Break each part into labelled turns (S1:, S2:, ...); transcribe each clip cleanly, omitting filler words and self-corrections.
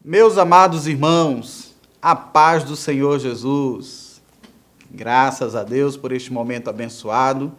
S1: Meus amados irmãos, a paz do Senhor Jesus. Graças a Deus por este momento abençoado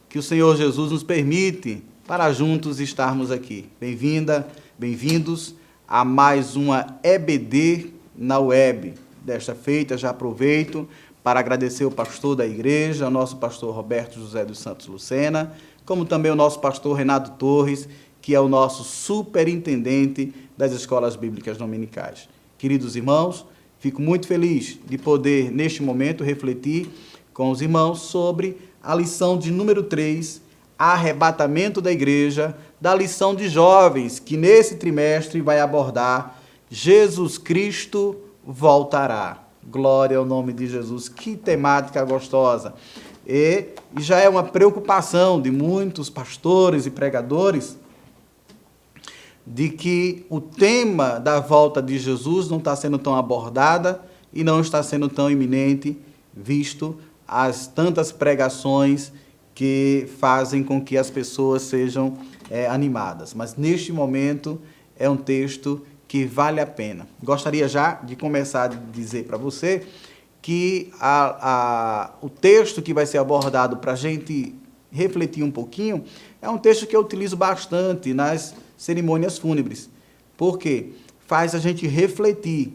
S1: que o Senhor Jesus nos permite para juntos estarmos aqui. Bem-vinda, bem-vindos a mais uma EBD na web. Desta feita, já aproveito para agradecer o pastor da igreja, o nosso pastor Roberto José dos Santos Lucena, como também o nosso pastor Renato Torres, que é o nosso superintendente das escolas bíblicas dominicais. Queridos irmãos, fico muito feliz de poder, neste momento, refletir com os irmãos sobre a lição de número 3, arrebatamento da igreja, da lição de jovens, que nesse trimestre vai abordar Jesus Cristo voltará. Glória ao nome de Jesus. Que temática gostosa. E já é uma preocupação de muitos pastores e pregadores de que o tema da volta de Jesus não está sendo tão abordada e não está sendo tão iminente, visto as tantas pregações que fazem com que as pessoas sejam animadas. Mas neste momento é um texto que vale a pena. Gostaria já de começar a dizer para você que o texto que vai ser abordado para a gente refletir um pouquinho é um texto que eu utilizo bastante nas cerimônias fúnebres, porque faz a gente refletir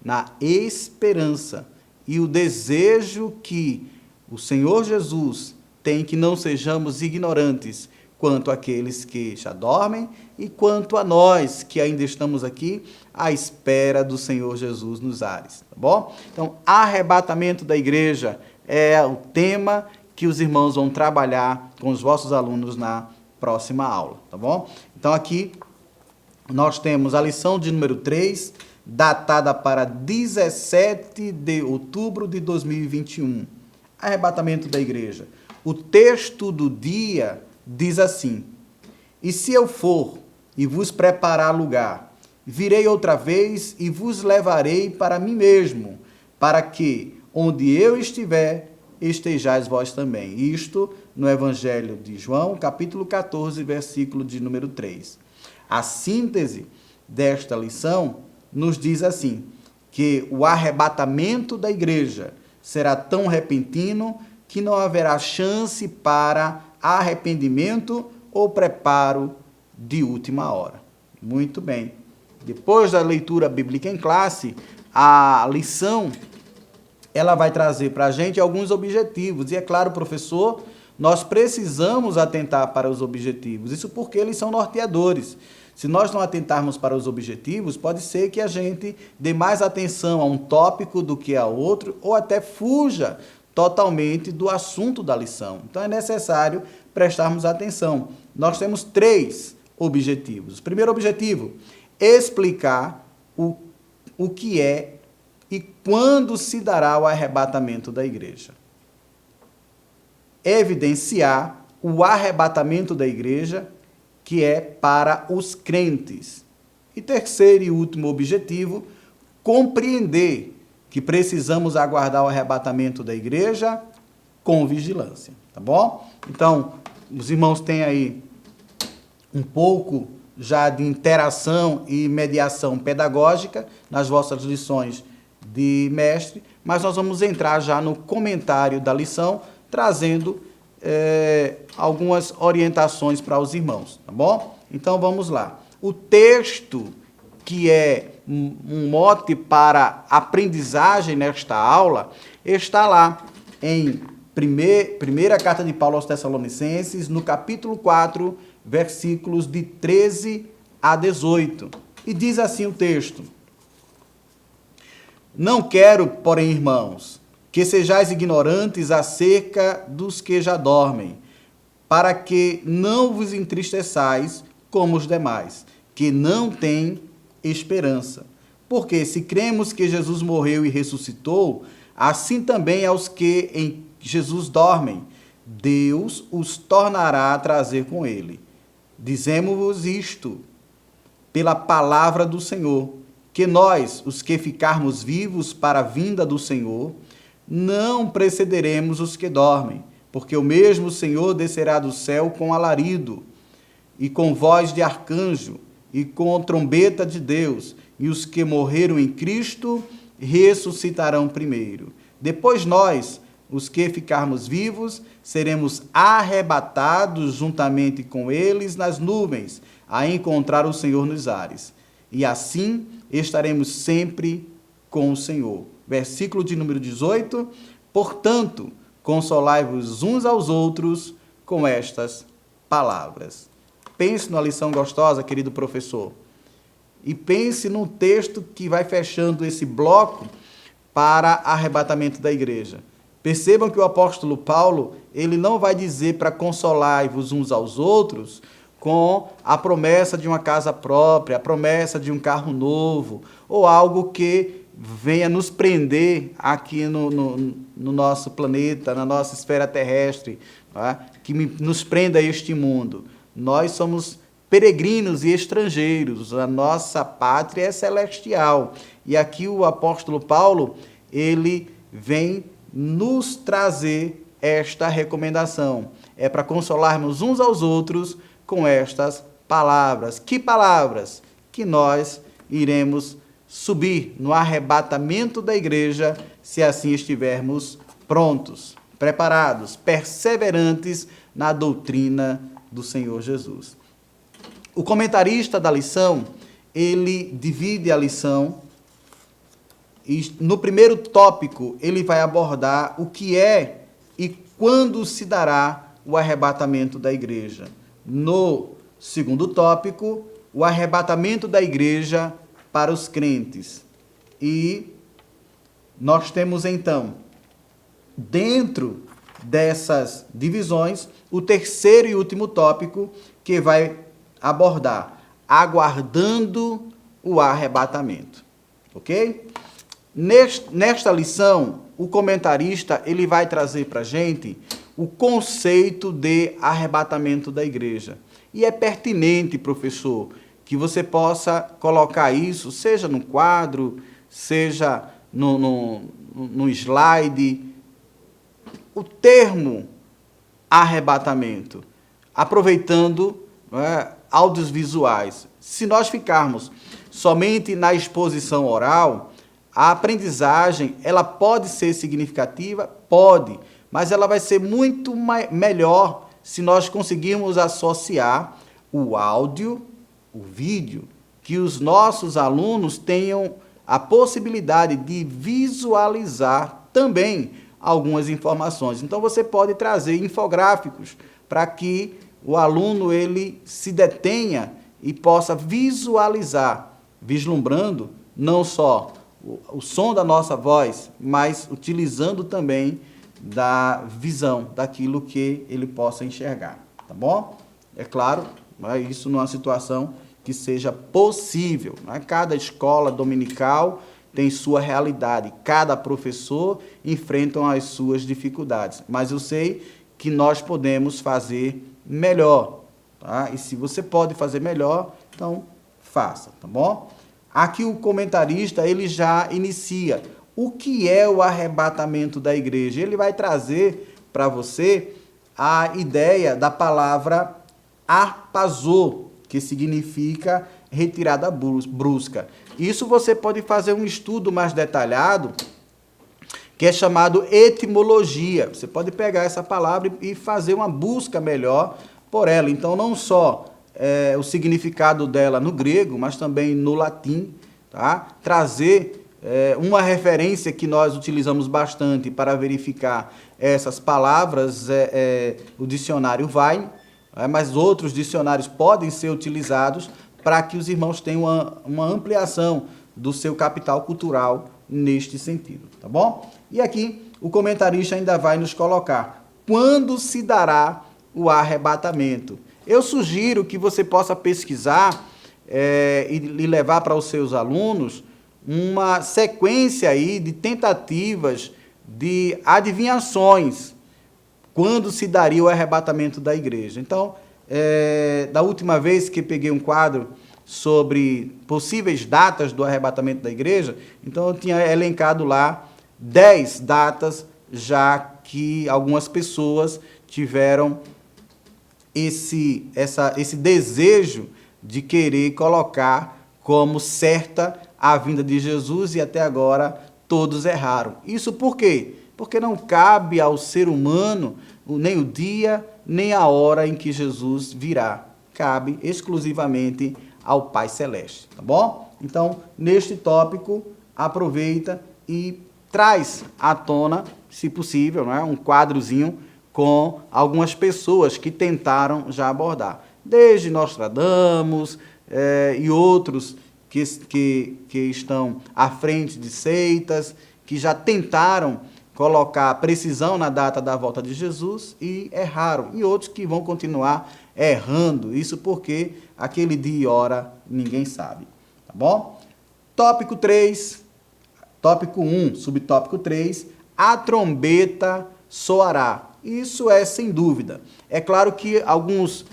S1: na esperança e o desejo que o Senhor Jesus tem que não sejamos ignorantes quanto àqueles que já dormem e quanto a nós que ainda estamos aqui à espera do Senhor Jesus nos ares, tá bom? Então, arrebatamento da igreja é o tema que os irmãos vão trabalhar com os vossos alunos na próxima aula, tá bom? Então, aqui nós temos a lição de número 3, datada para 17 de outubro de 2021. Arrebatamento da igreja. O texto do dia diz assim: E se eu for e vos preparar lugar, virei outra vez e vos levarei para mim mesmo, para que, onde eu estiver, estejais vós também. Isto no Evangelho de João, capítulo 14, versículo de número 3. A síntese desta lição nos diz assim, que o arrebatamento da igreja será tão repentino que não haverá chance para arrependimento ou preparo de última hora. Muito bem. Depois da leitura bíblica em classe, a lição ela vai trazer para a gente alguns objetivos. E é claro, professor, nós precisamos atentar para os objetivos. Isso porque eles são norteadores. Se nós não atentarmos para os objetivos, pode ser que a gente dê mais atenção a um tópico do que a outro, ou até fuja totalmente do assunto da lição. Então é necessário prestarmos atenção. Nós temos 3 objetivos. O primeiro objetivo, explicar o que é e quando se dará o arrebatamento da igreja. Evidenciar o arrebatamento da igreja, que é para os crentes. E terceiro e último objetivo, compreender que precisamos aguardar o arrebatamento da igreja com vigilância, tá bom? Então, os irmãos têm aí um pouco já de interação e mediação pedagógica nas vossas lições de mestre, mas nós vamos entrar já no comentário da lição, trazendo algumas orientações para os irmãos, tá bom? Então, vamos lá. O texto que é um mote para aprendizagem nesta aula está lá em primeira carta de Paulo aos Tessalonicenses, no capítulo 4, versículos de 13 a 18. E diz assim o texto: Não quero, porém, irmãos, que sejais ignorantes acerca dos que já dormem, para que não vos entristeçais como os demais, que não têm esperança. Porque se cremos que Jesus morreu e ressuscitou, assim também aos que em Jesus dormem, Deus os tornará a trazer com ele. Dizemos-vos isto pela palavra do Senhor, que nós, os que ficarmos vivos para a vinda do Senhor, não precederemos os que dormem, porque o mesmo Senhor descerá do céu com alarido, e com voz de arcanjo, e com trombeta de Deus, e os que morreram em Cristo ressuscitarão primeiro. Depois nós, os que ficarmos vivos, seremos arrebatados juntamente com eles nas nuvens, a encontrar o Senhor nos ares. E assim estaremos sempre com o Senhor. Versículo de número 18. Portanto, consolai-vos uns aos outros com estas palavras. Pense numa lição gostosa, querido professor. E pense num texto que vai fechando esse bloco para arrebatamento da igreja. Percebam que o apóstolo Paulo, ele não vai dizer para consolar-vos uns aos outros com a promessa de uma casa própria, a promessa de um carro novo, ou algo que venha nos prender aqui no nosso planeta, na nossa esfera terrestre, tá? Que nos prenda a este mundo. Nós somos peregrinos e estrangeiros, a nossa pátria é celestial. E aqui o apóstolo Paulo, ele vem nos trazer esta recomendação. É para consolarmos uns aos outros com estas palavras. Que palavras? Que nós iremos subir no arrebatamento da igreja, se assim estivermos prontos, preparados, perseverantes na doutrina do Senhor Jesus. O comentarista da lição, ele divide a lição e no primeiro tópico ele vai abordar o que é e quando se dará o arrebatamento da igreja. No segundo tópico, o arrebatamento da igreja para os crentes. E nós temos então, dentro dessas divisões, o terceiro e último tópico que vai abordar, aguardando o arrebatamento. Ok? Nesta lição, o comentarista ele vai trazer para a gente o conceito de arrebatamento da igreja. E é pertinente, professor, que você possa colocar isso, seja no quadro, seja no slide, o termo arrebatamento, aproveitando áudios visuais. Se nós ficarmos somente na exposição oral, a aprendizagem, ela pode ser significativa? Pode, mas ela vai ser muito melhor se nós conseguirmos associar o áudio, o vídeo, que os nossos alunos tenham a possibilidade de visualizar também algumas informações. Então, você pode trazer infográficos para que o aluno ele se detenha e possa visualizar, vislumbrando não só o som da nossa voz, mas utilizando também da visão, daquilo que ele possa enxergar, tá bom? É claro, isso numa situação que seja possível. Cada escola dominical tem sua realidade, cada professor enfrenta as suas dificuldades, mas eu sei que nós podemos fazer melhor, tá? E se você pode fazer melhor, então faça, tá bom? Aqui o comentarista, ele já inicia o que é o arrebatamento da igreja. Ele vai trazer para você a ideia da palavra arpazô, que significa retirada brusca. Isso você pode fazer um estudo mais detalhado, que é chamado etimologia. Você pode pegar essa palavra e fazer uma busca melhor por ela. Então, não só o significado dela no grego, mas também no latim, tá? Trazer uma referência que nós utilizamos bastante para verificar essas palavras, o dicionário Vai, mas outros dicionários podem ser utilizados para que os irmãos tenham uma ampliação do seu capital cultural neste sentido, tá bom? E aqui o comentarista ainda vai nos colocar quando se dará o arrebatamento. Eu sugiro que você possa pesquisar e levar para os seus alunos uma sequência aí de tentativas de adivinhações quando se daria o arrebatamento da igreja. Então, da última vez que peguei um quadro sobre possíveis datas do arrebatamento da igreja, então eu tinha elencado lá 10 datas, já que algumas pessoas tiveram esse desejo de querer colocar como certa a vinda de Jesus e até agora todos erraram. Isso por quê? Porque não cabe ao ser humano nem o dia, nem a hora em que Jesus virá. Cabe exclusivamente ao Pai Celeste, tá bom? Então, neste tópico, aproveita e traz à tona, se possível, não é? Um quadrozinho com algumas pessoas que tentaram já abordar. Desde Nostradamus e outros que estão à frente de seitas, que já tentaram colocar precisão na data da volta de Jesus e erraram. E outros que vão continuar errando. Isso porque aquele dia e hora ninguém sabe. Tá bom? Tópico 3, tópico 1, subtópico 3, a trombeta soará. Isso é sem dúvida. É claro que alguns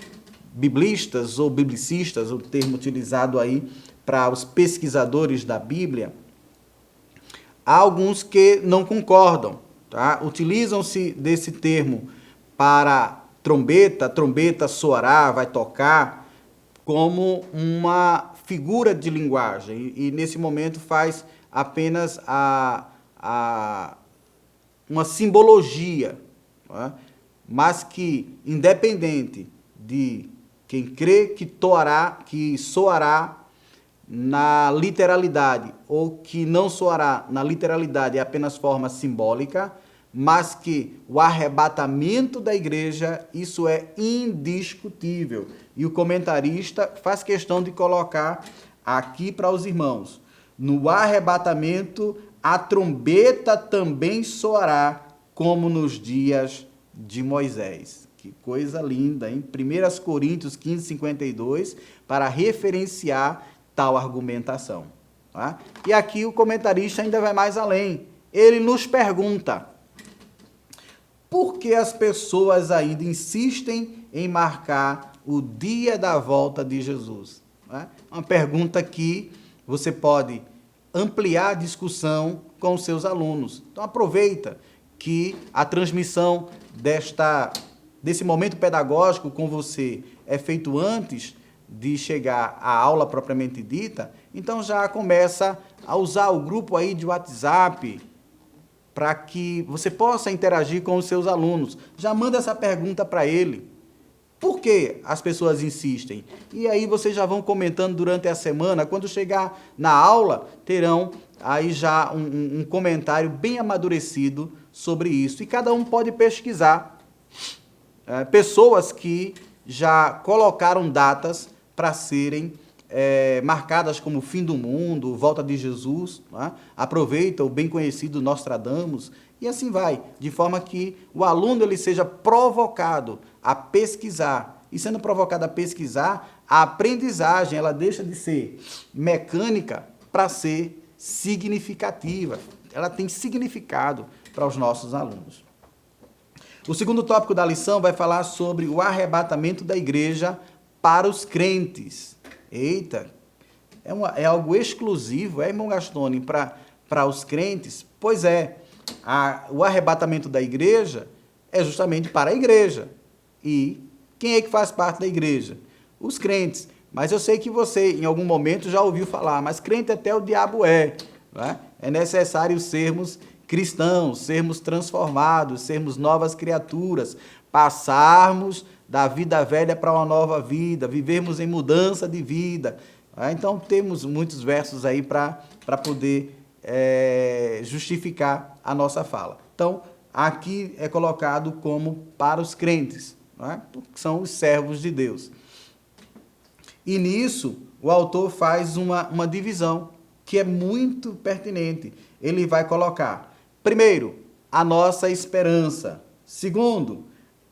S1: biblistas ou biblicistas, o termo utilizado aí para os pesquisadores da Bíblia, há alguns que não concordam, tá? Utilizam-se desse termo para trombeta, trombeta soará, vai tocar, como uma figura de linguagem. E nesse momento faz apenas uma simbologia, tá? Mas que, independente de quem crê que soará na literalidade, ou que não soará na literalidade, é apenas forma simbólica, mas que o arrebatamento da igreja, isso é indiscutível. E o comentarista faz questão de colocar aqui para os irmãos: no arrebatamento, a trombeta também soará, como nos dias de Moisés. Que coisa linda, hein? 1 Coríntios 15, 52, para referenciar tal argumentação. Tá? E aqui o comentarista ainda vai mais além. Ele nos pergunta: por que as pessoas ainda insistem em marcar o dia da volta de Jesus? Tá? Uma pergunta que você pode ampliar a discussão com os seus alunos. Então aproveita que a transmissão desse momento pedagógico com você é feito antes de chegar à aula propriamente dita, então já começa a usar o grupo aí de WhatsApp para que você possa interagir com os seus alunos. Já manda essa pergunta para ele. Por que as pessoas insistem? E aí vocês já vão comentando durante a semana. Quando chegar na aula, terão aí já um comentário bem amadurecido sobre isso. E cada um pode pesquisar. Pessoas que já colocaram datas para serem marcadas como fim do mundo, volta de Jesus, né? Aproveita o bem conhecido Nostradamus, e assim vai, de forma que o aluno ele seja provocado a pesquisar, e sendo provocado a pesquisar, a aprendizagem ela deixa de ser mecânica para ser significativa, ela tem significado para os nossos alunos. O segundo tópico da lição vai falar sobre o arrebatamento da igreja para os crentes. Eita, é algo exclusivo, irmão Gastone, para os crentes? Pois é, o arrebatamento da igreja é justamente para a igreja. E quem é que faz parte da igreja? Os crentes. Mas eu sei que você, em algum momento, já ouviu falar, mas crente até o diabo é. Né? É necessário sermos cristãos, sermos transformados, sermos novas criaturas, passarmos da vida velha para uma nova vida, vivermos em mudança de vida. Então, temos muitos versos aí para poder justificar a nossa fala. Então, aqui é colocado como para os crentes, não é? Porque são os servos de Deus. E nisso, o autor faz uma divisão que é muito pertinente. Ele vai colocar, primeiro, a nossa esperança. Segundo,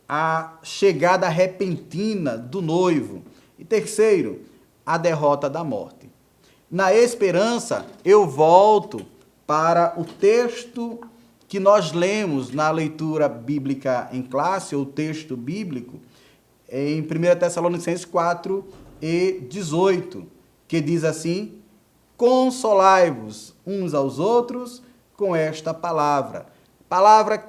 S1: a chegada repentina do noivo. E terceiro, a derrota da morte. Na esperança, eu volto para o texto que nós lemos na leitura bíblica em classe, ou texto bíblico, em 1 Tessalonicenses 4:18, que diz assim: consolai-vos uns aos outros com esta palavra. Palavra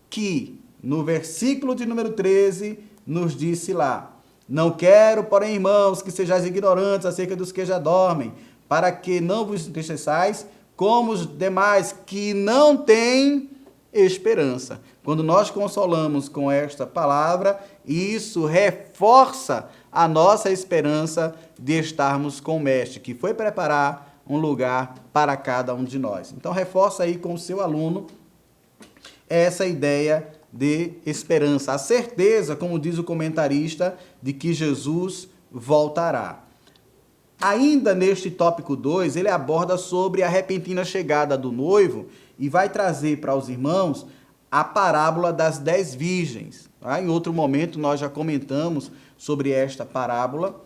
S1: que, no versículo de número 13, nos disse lá: não quero, porém, irmãos, que sejais ignorantes acerca dos que já dormem, para que não vos entristeçais como os demais que não têm esperança. Quando nós consolamos com esta palavra, isso reforça a nossa esperança de estarmos com o Mestre, que foi preparar um lugar para cada um de nós. Então, reforça aí com o seu aluno essa ideia de esperança, a certeza, como diz o comentarista, de que Jesus voltará. Ainda neste tópico 2, ele aborda sobre a repentina chegada do noivo e vai trazer para os irmãos a parábola das 10 virgens. Tá? Em outro momento, nós já comentamos sobre esta parábola,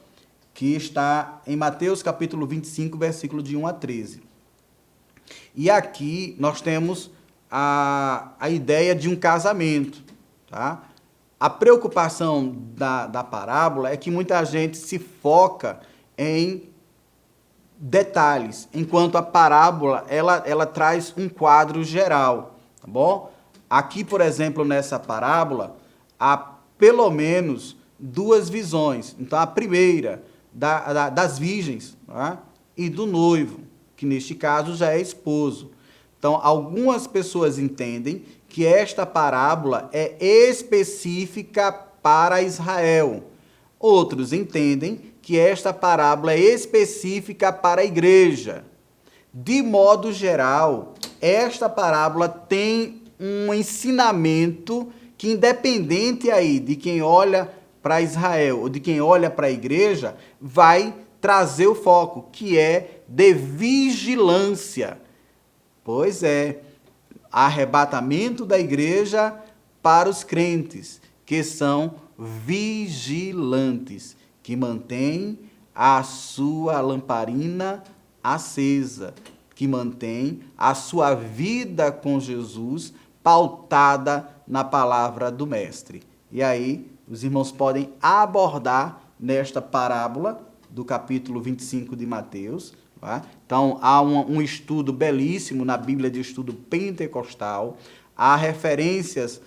S1: que está em Mateus capítulo 25, versículo de 1 a 13. E aqui nós temos a ideia de um casamento. Tá? A preocupação da parábola é que muita gente se foca em detalhes, enquanto a parábola ela traz um quadro geral, tá bom? Aqui, por exemplo, nessa parábola, há pelo menos 2 visões. Então, a primeira das virgens, tá? E do noivo, que neste caso já é esposo. Então, algumas pessoas entendem que esta parábola é específica para Israel. Outros entendem que esta parábola é específica para a igreja. De modo geral, esta parábola tem um ensinamento que, independente aí de quem olha para Israel ou de quem olha para a igreja, vai trazer o foco, que é de vigilância. Pois é, arrebatamento da igreja para os crentes, que são vigilantes, que mantém a sua lamparina acesa, que mantém a sua vida com Jesus pautada na palavra do Mestre. E aí, os irmãos podem abordar nesta parábola do capítulo 25 de Mateus. Tá? Então, há um estudo belíssimo na Bíblia de Estudo Pentecostal, há referências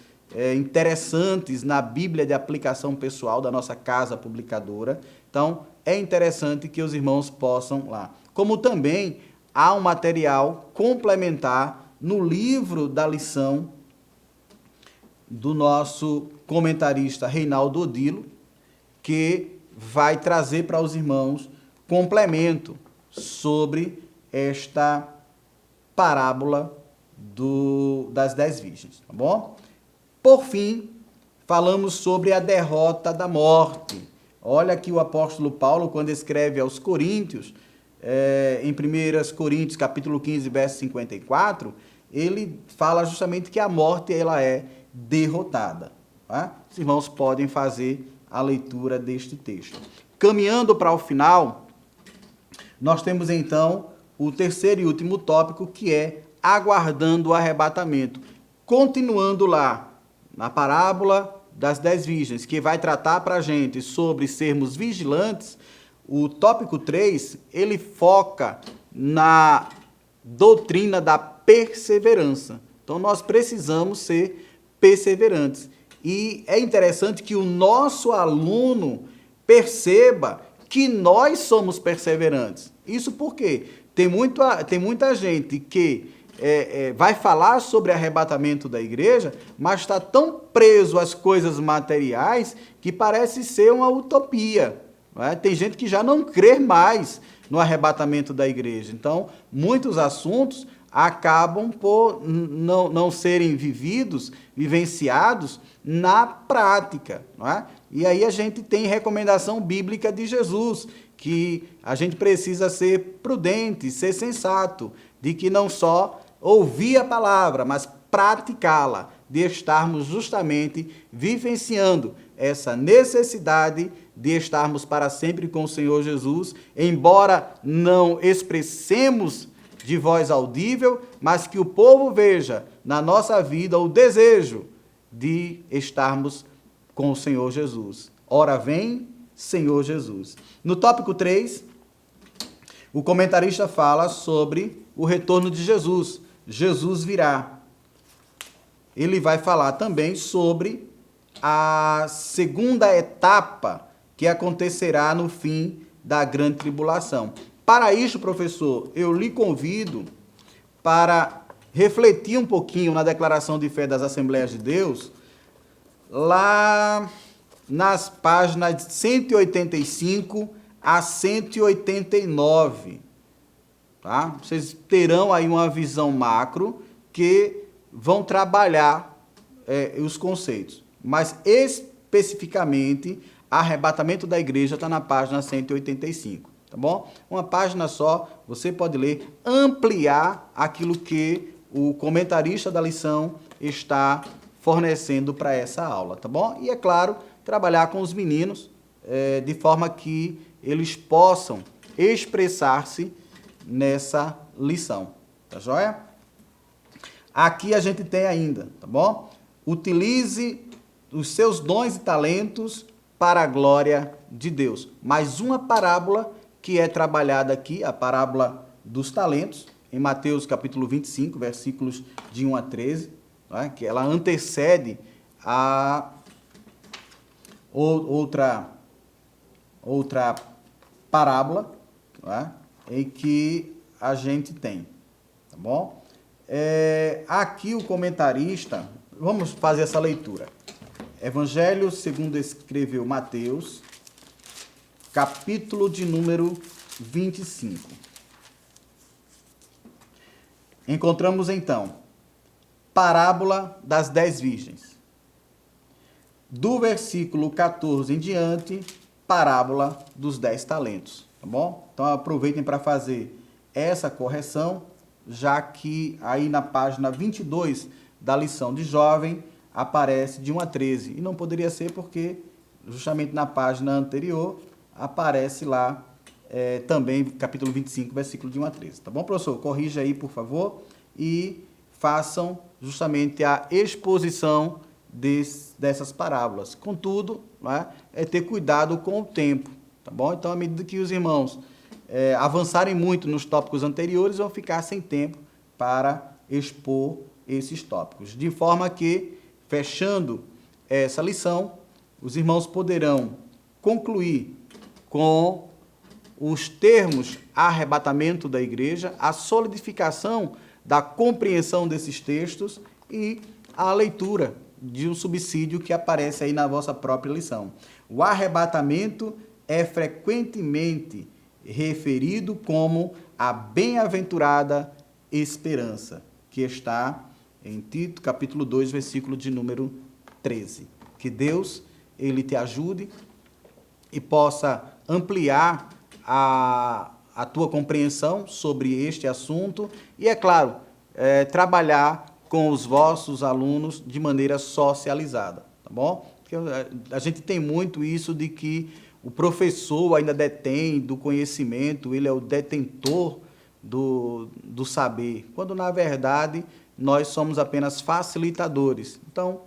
S1: interessantes na Bíblia de Aplicação Pessoal da nossa casa publicadora. Então, é interessante que os irmãos possam lá. Como também há um material complementar no livro da lição do nosso comentarista Reinaldo Odilo, que vai trazer para os irmãos complemento sobre esta parábola das 10 virgens, tá bom? Por fim, falamos sobre a derrota da morte. Olha aqui o apóstolo Paulo, quando escreve aos Coríntios, em 1 Coríntios, capítulo 15, verso 54, ele fala justamente que a morte ela é derrotada. Tá? Os irmãos podem fazer a leitura deste texto. Caminhando para o final, nós temos então o terceiro e último tópico, que é aguardando o arrebatamento. Continuando lá, na parábola das 10 virgens, que vai tratar para a gente sobre sermos vigilantes, o tópico 3, ele foca na doutrina da perseverança. Então, nós precisamos ser perseverantes. E é interessante que o nosso aluno perceba que nós somos perseverantes. Isso porque tem muita gente que vai falar sobre arrebatamento da igreja, mas está tão preso às coisas materiais que parece ser uma utopia. Não é? Tem gente que já não crê mais no arrebatamento da igreja. Então, muitos assuntos acabam por não serem vivenciados na prática. Não é? E aí a gente tem recomendação bíblica de Jesus, que a gente precisa ser prudente, ser sensato, de que não só ouvir a palavra, mas praticá-la, de estarmos justamente vivenciando essa necessidade de estarmos para sempre com o Senhor Jesus, embora não expressemos de voz audível, mas que o povo veja na nossa vida o desejo de estarmos com o Senhor Jesus. Ora vem, Senhor Jesus. No tópico 3, o comentarista fala sobre o retorno de Jesus. Jesus virá. Ele vai falar também sobre a segunda etapa que acontecerá no fim da grande tribulação. Para isso, professor, eu lhe convido para refletir um pouquinho na declaração de fé das Assembleias de Deus, lá nas páginas 185 a 189. Tá? Vocês terão aí uma visão macro que vão trabalhar os conceitos. Mas especificamente, arrebatamento da igreja está na página 185. Tá bom? Uma página só, você pode ler, ampliar aquilo que o comentarista da lição está fornecendo para essa aula, tá bom? E, é claro, trabalhar com os meninos de forma que eles possam expressar-se nessa lição, tá joia? Aqui a gente tem ainda, tá bom? Utilize os seus dons e talentos para a glória de Deus. Mais uma parábola que é trabalhada aqui, a parábola dos talentos, em Mateus capítulo 25, versículos de 1 a 13, tá? Que ela antecede a outra parábola, tá? Em que a gente tem, tá bom? Aqui o comentarista, vamos fazer essa leitura. Evangelho segundo escreveu Mateus, capítulo de número 25. Encontramos então, parábola das 10 virgens. Do versículo 14 em diante, parábola dos 10 talentos, tá bom? Então aproveitem para fazer essa correção, já que aí na página 22 da lição de jovem aparece de 1 a 13. E não poderia ser porque justamente na página anterior aparece lá também capítulo 25, versículo de 1 a 13. Tá bom, professor? Corrija aí, por favor, e façam justamente a exposição dessas parábolas. Contudo, né, ter cuidado com o tempo, tá bom? Então, à medida que os irmãos avançarem muito nos tópicos anteriores, vão ficar sem tempo para expor esses tópicos. De forma que, fechando essa lição, os irmãos poderão concluir com os termos arrebatamento da igreja, a solidificação da compreensão desses textos e a leitura de um subsídio que aparece aí na vossa própria lição. O arrebatamento é frequentemente referido como a bem-aventurada esperança, que está em Tito, capítulo 2, versículo de número 13. Que Deus, ele te ajude e possa ampliar a tua compreensão sobre este assunto e, é claro, trabalhar com os vossos alunos de maneira socializada, tá bom? Porque a gente tem muito isso de que o professor ainda detém do conhecimento, ele é o detentor do saber, quando, na verdade, nós somos apenas facilitadores. Então,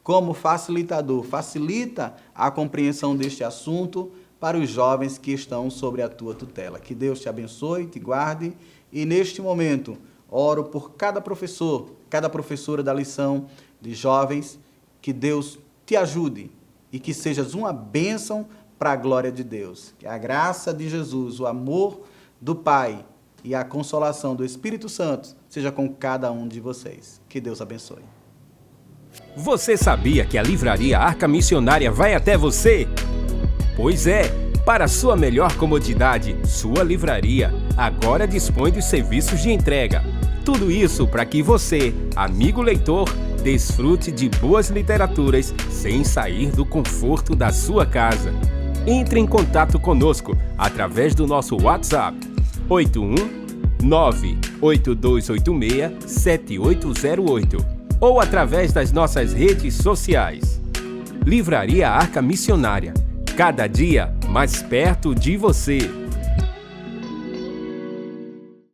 S1: como facilitador, facilita a compreensão deste assunto para os jovens que estão sobre a tua tutela. Que Deus te abençoe, te guarde, e neste momento oro por cada professor, cada professora da lição de jovens, que Deus te ajude e que sejas uma bênção para a glória de Deus. Que a graça de Jesus, o amor do Pai e a consolação do Espírito Santo seja com cada um de vocês. Que Deus abençoe.
S2: Você sabia que a Livraria Arca Missionária vai até você? Pois é, para sua melhor comodidade, sua livraria agora dispõe dos serviços de entrega. Tudo isso para que você, amigo leitor, desfrute de boas literaturas sem sair do conforto da sua casa. Entre em contato conosco através do nosso WhatsApp 81982867808 ou através das nossas redes sociais. Livraria Arca Missionária, cada dia mais perto de você.